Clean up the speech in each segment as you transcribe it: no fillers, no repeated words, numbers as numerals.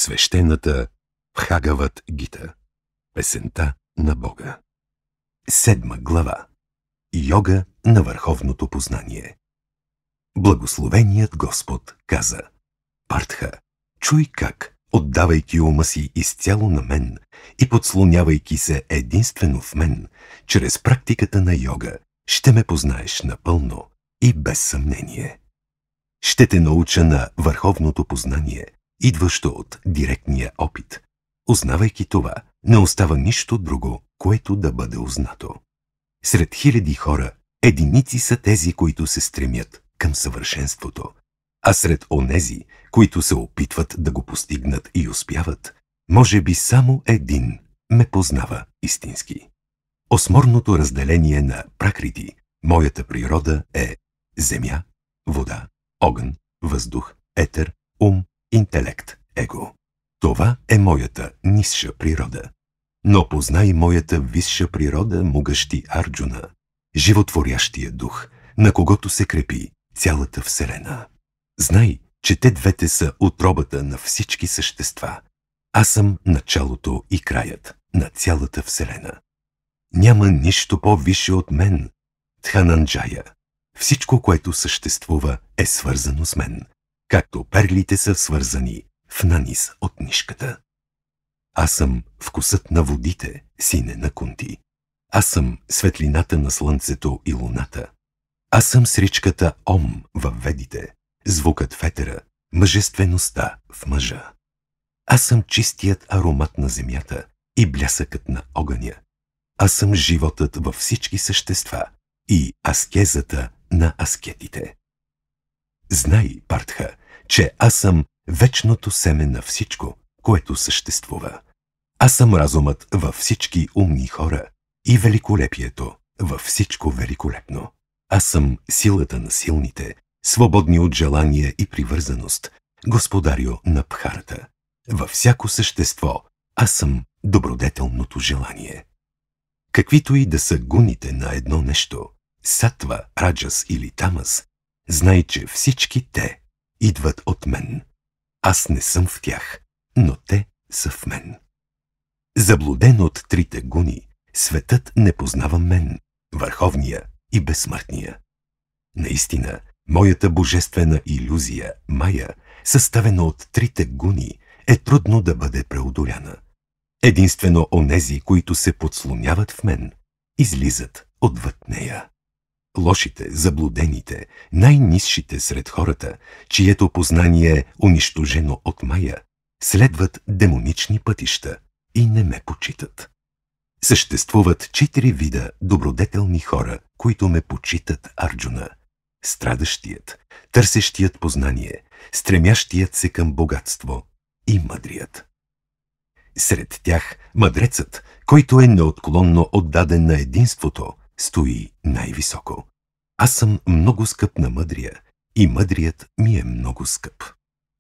Свещената Бхагават Гита. Песента на Бога. 7 глава. Йога на върховното познание. Благословеният Господ каза: Партха, чуй как, отдавайки ума си изцяло на мен и подслонявайки се единствено в мен, чрез практиката на йога, ще ме познаеш напълно и без съмнение. Ще те науча на върховното познание, идващо от директния опит. Узнавайки това, не остава нищо друго, което да бъде узнато. Сред хиляди хора, единици са тези, които се стремят към съвършенството, а сред онези, които се опитват да го постигнат и успяват, може би само един ме познава истински. Осморното разделение на пракрити, моята природа, е земя, вода, огън, въздух, етер, ум, интелект, его. Това е моята нисша природа. Но познай моята висша природа, могъщи Арджуна, животворящия дух, на когото се крепи цялата вселена. Знай, че те двете са утробата на всички същества. Аз съм началото и краят на цялата вселена. Няма нищо по-висше от мен, Дхананджая. Всичко, което съществува, е свързано с мен, както перлите са свързани в нанис от нишката. Аз съм вкусът на водите, сине на Кунти. Аз съм светлината на слънцето и луната. Аз съм сричката Ом във ведите, звукът в етера, мъжествеността в мъжа. Аз съм чистият аромат на земята и блясъкът на огъня. Аз съм животът във всички същества и аскезата на аскетите. Знай, Партха, че аз съм вечното семе на всичко, което съществува. Аз съм разумът във всички умни хора и великолепието във всичко великолепно. Аз съм силата на силните, свободни от желание и привързаност, господарю на Бхарата. Във всяко същество аз съм добродетелното желание. Каквито и да са гуните на едно нещо, сатва, раджас или тамас, знай, че всички те идват от мен. Аз не съм в тях, но те са в мен. Заблуден от трите гуни, светът не познава мен, върховния и безсмъртния. Наистина, моята божествена илюзия, Майя, съставена от трите гуни, е трудно да бъде преодоляна. Единствено онези, които се подслоняват в мен, излизат отвъд нея. Лошите, заблудените, най-нисшите сред хората, чието познание е унищожено от Майя, следват демонични пътища и не ме почитат. Съществуват 4 вида добродетелни хора, които ме почитат, Арджуна: страдащият, търсещият познание, стремящият се към богатство и мъдрият. Сред тях мъдрецът, който е неотклонно отдаден на единството, стои най-високо. Аз съм много скъп на мъдрия и мъдрият ми е много скъп.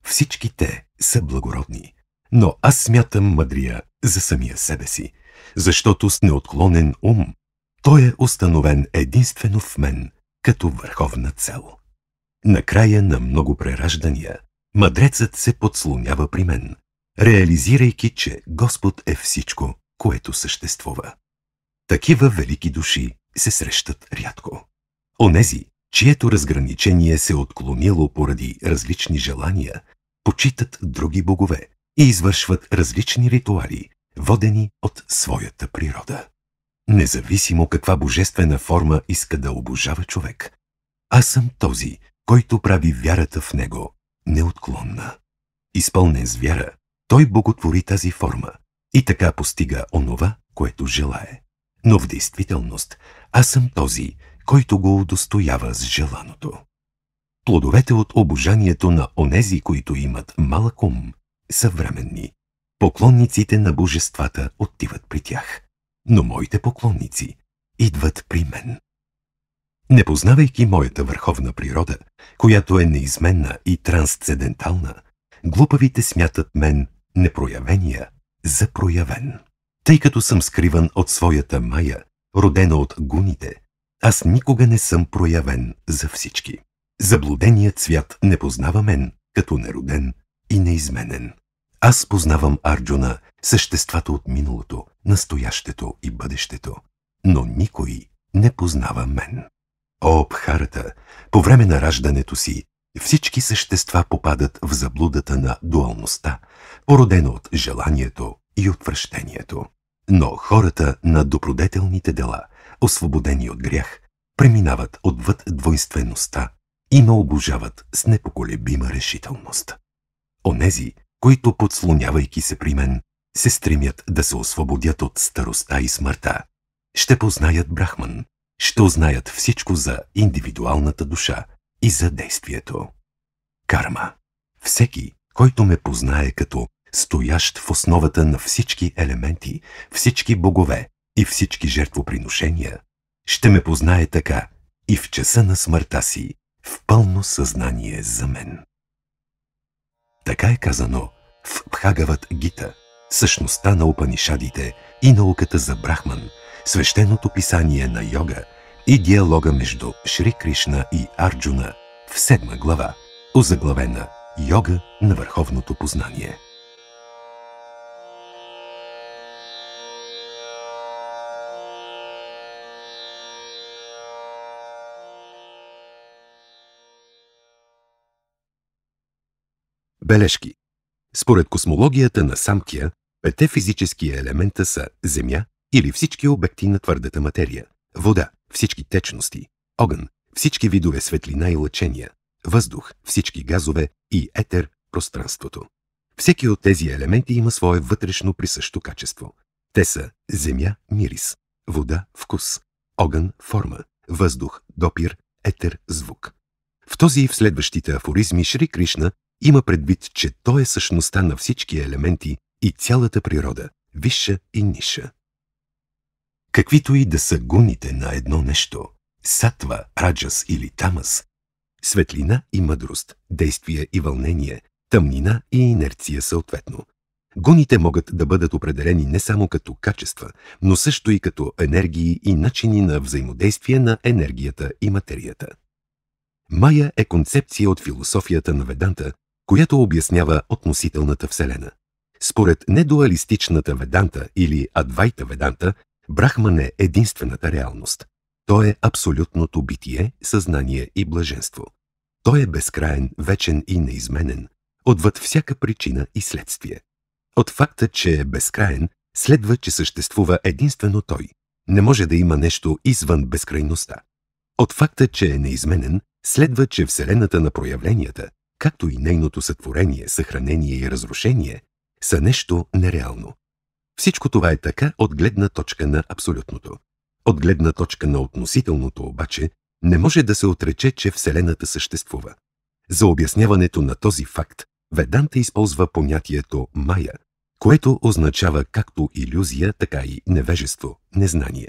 Всички те са благородни, но аз смятам мъдрия за самия себе си, защото с неотклонен ум той е установен единствено в мен като върховна цел. Накрая на много прераждания, мъдрецът се подслонява при мен, реализирайки, че Господ е всичко, което съществува. Такива велики души се срещат рядко. Онези, чието разграничение се отклонило поради различни желания, почитат други богове и извършват различни ритуали, водени от своята природа. Независимо каква божествена форма иска да обожава човек, аз съм този, който прави вярата в него неотклонна. Изпълнен с вяра, той боготвори тази форма и така постига онова, което желае. Но в действителност аз съм този, който го удостоява с желаното. Плодовете от обожанието на онези, които имат малък ум, са временни. Поклонниците на божествата отиват при тях, но моите поклонници идват при мен. Не познавайки моята върховна природа, която е неизменна и трансцендентална, глупавите смятат мен непроявения за проявен. Тъй като съм скриван от своята Майя, родена от гуните, аз никога не съм проявен за всички. Заблуденият свят не познава мен като нероден и неизменен. Аз познавам, Арджуна, съществата от миналото, настоящето и бъдещето, но никой не познава мен. О, Бхарата, по време на раждането си всички същества попадат в заблудата на дуалността, породена от желанието и отвращението. Но хората на добродетелните дела, освободени от грях, преминават отвъд двойствеността и ме обожават с непоколебима решителност. Онези, които, подслонявайки се при мен, се стремят да се освободят от старостта и смъртта, ще познаят Брахман, ще узнаят всичко за индивидуалната душа и за действието. Карма. Всеки, който ме познае като стоящ в основата на всички елементи, всички богове и всички жертвоприношения, ще ме познае така и в часа на смъртта си, в пълно съзнание за мен. Така е казано в Бхагават Гита, същността на Упанишадите и науката за Брахман, свещеното писание на йога и диалога между Шри Кришна и Арджуна в 7 глава, озаглавена Йога на върховното познание. Бележки. Според космологията на Самкия, 5 физически елемента са земя или всички обекти на твърдата материя, вода, всички течности, огън, всички видове светлина и лъчения, въздух, всички газове и етер, пространството. Всеки от тези елементи има свое вътрешно присъщо качество. Те са земя – мирис, вода – вкус, огън – форма, въздух – допир, етер – звук. В този и в следващите афоризми Шри Кришна има предвид, че той е същността на всички елементи и цялата природа, висша и ниша. Каквито и да са гуните на едно нещо – сатва, раджас или тамас, светлина и мъдрост, действие и вълнение, тъмнина и инерция съответно. Гуните могат да бъдат определени не само като качества, но също и като енергии и начини на взаимодействие на енергията и материята. Майя е концепция от философията на Веданта, която обяснява относителната вселена. Според недуалистичната Веданта или Адвайта Веданта, Брахман е единствената реалност. Той е абсолютното битие, съзнание и блаженство. Той е безкраен, вечен и неизменен, отвъд всяка причина и следствие. От факта, че е безкраен, следва, че съществува единствено той. Не може да има нещо извън безкрайността. От факта, че е неизменен, следва, че Вселената на проявленията, както и нейното сътворение, съхранение и разрушение, са нещо нереално. Всичко това е така от гледна точка на абсолютното. От гледна точка на относителното обаче, не може да се отрече, че Вселената съществува. За обясняването на този факт, Веданта използва понятието майя, което означава както илюзия, така и невежество, незнание.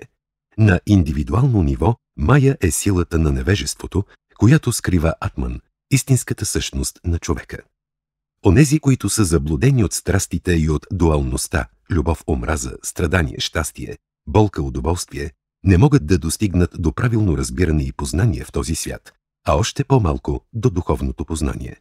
На индивидуално ниво майя е силата на невежеството, която скрива атман, истинската същност на човека. Онези, които са заблудени от страстите и от дуалността, любов, омраза, страдание, щастие, болка, удоволствие, не могат да достигнат до правилно разбиране и познание в този свят, а още по-малко до духовното познание.